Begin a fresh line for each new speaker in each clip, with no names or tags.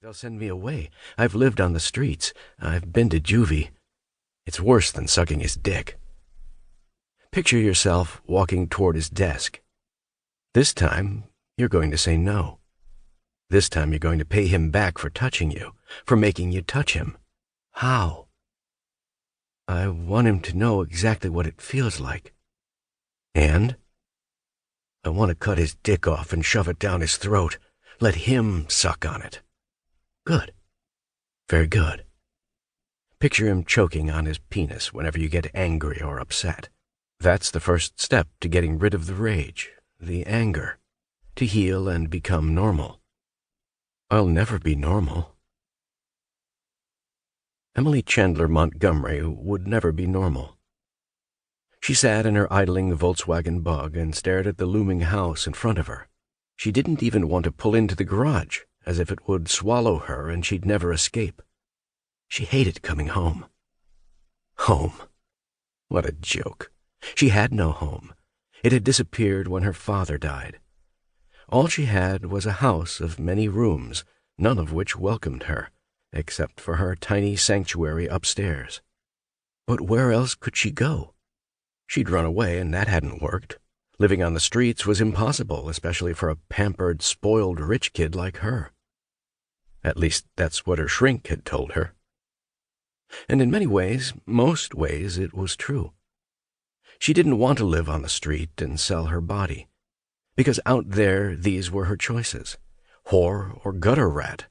They'll send me away. I've lived on the streets. I've been to juvie. It's worse than sucking his dick. Picture yourself walking toward his desk. This time, you're going to say no. This time you're going to pay him back for touching you, for making you touch him. How? I want him to know exactly what it feels like. And? I want to cut his dick off and shove it down his throat. Let him suck on it. Good. Very good. Picture him choking on his penis whenever you get angry or upset. That's the first step to getting rid of the rage, the anger, to heal and become normal. I'll never be normal. Emily Chandler Montgomery would never be normal. She sat in her idling Volkswagen Bug and stared at the looming house in front of her. She didn't even want to pull into the garage, as if it would swallow her and she'd never escape. She hated coming home. Home. What a joke. She had no home. It had disappeared when her father died. All she had was a house of many rooms, none of which welcomed her, except for her tiny sanctuary upstairs. But where else could she go? She'd run away, and that hadn't worked. Living on the streets was impossible, especially for a pampered, spoiled rich kid like her. At least that's what her shrink had told her. And in many ways, most ways, it was true. She didn't want to live on the street and sell her body, because out there these were her choices, whore or gutter rat.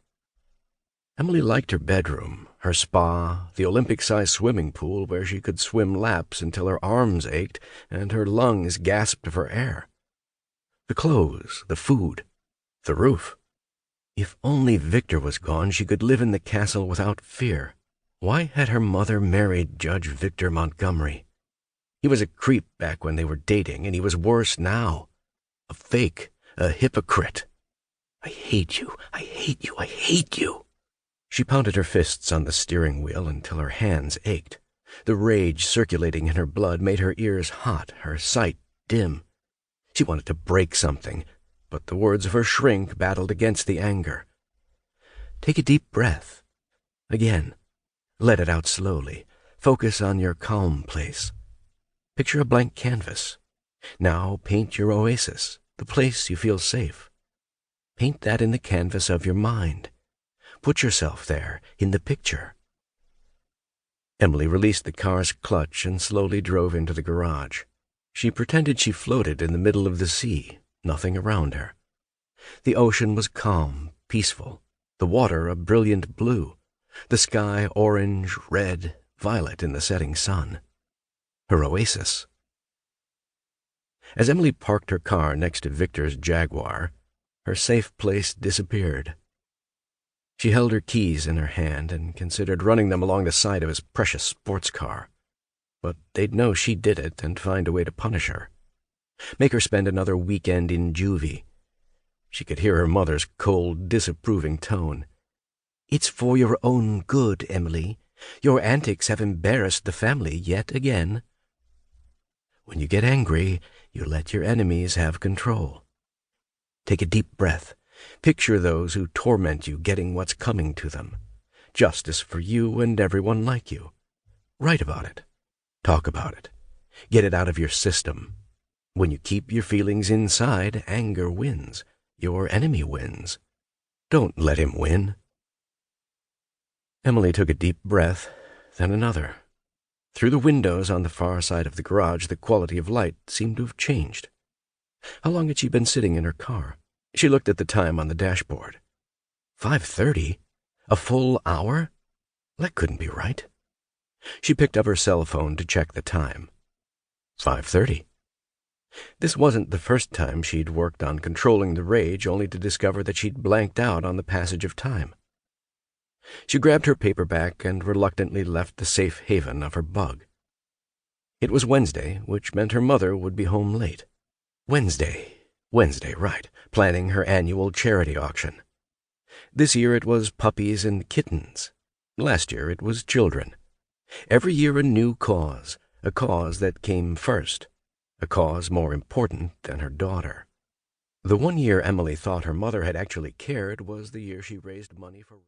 Emily liked her bedroom, her spa, the Olympic-sized swimming pool where she could swim laps until her arms ached and her lungs gasped for air. The clothes, the food, the roof. If only Victor was gone, she could live in the castle without fear. Why had her mother married Judge Victor Montgomery? He was a creep back when they were dating, and he was worse now. A fake, a hypocrite. I hate you, I hate you, I hate you. She pounded her fists on the steering wheel until her hands ached. The rage circulating in her blood made her ears hot, her sight dim. She wanted to break something, but the words of her shrink battled against the anger. Take a deep breath. Again. Let it out slowly. Focus on your calm place. Picture a blank canvas. Now paint your oasis, the place you feel safe. Paint that in the canvas of your mind. Put yourself there, in the picture. Emily released the car's clutch and slowly drove into the garage. She pretended she floated in the middle of the sea, nothing around her. The ocean was calm, peaceful, the water a brilliant blue, the sky orange, red, violet in the setting sun. Her oasis. As Emily parked her car next to Victor's Jaguar, her safe place disappeared. She held her keys in her hand and considered running them along the side of his precious sports car. But they'd know she did it and find a way to punish her. Make her spend another weekend in juvie. She could hear her mother's cold, disapproving tone. It's for your own good, Emily. Your antics have embarrassed the family yet again. When you get angry, you let your enemies have control. Take a deep breath. Picture those who torment you getting what's coming to them. Justice for you and everyone like you. Write about it. Talk about it. Get it out of your system. When you keep your feelings inside, anger wins. Your enemy wins. Don't let him win. Emily took a deep breath, then another. Through the windows on the far side of the garage, the quality of light seemed to have changed. How long had she been sitting in her car? She looked at the time on the dashboard. 5:30? A full hour? That couldn't be right. She picked up her cell phone to check the time. 5:30. This wasn't the first time she'd worked on controlling the rage, only to discover that she'd blanked out on the passage of time. She grabbed her paperback and reluctantly left the safe haven of her bug. It was Wednesday, which meant her mother would be home late. Wednesday, right, planning her annual charity auction. This year it was puppies and kittens. Last year it was children. Every year a new cause, a cause that came first, a cause more important than her daughter. The one year Emily thought her mother had actually cared was the year she raised money for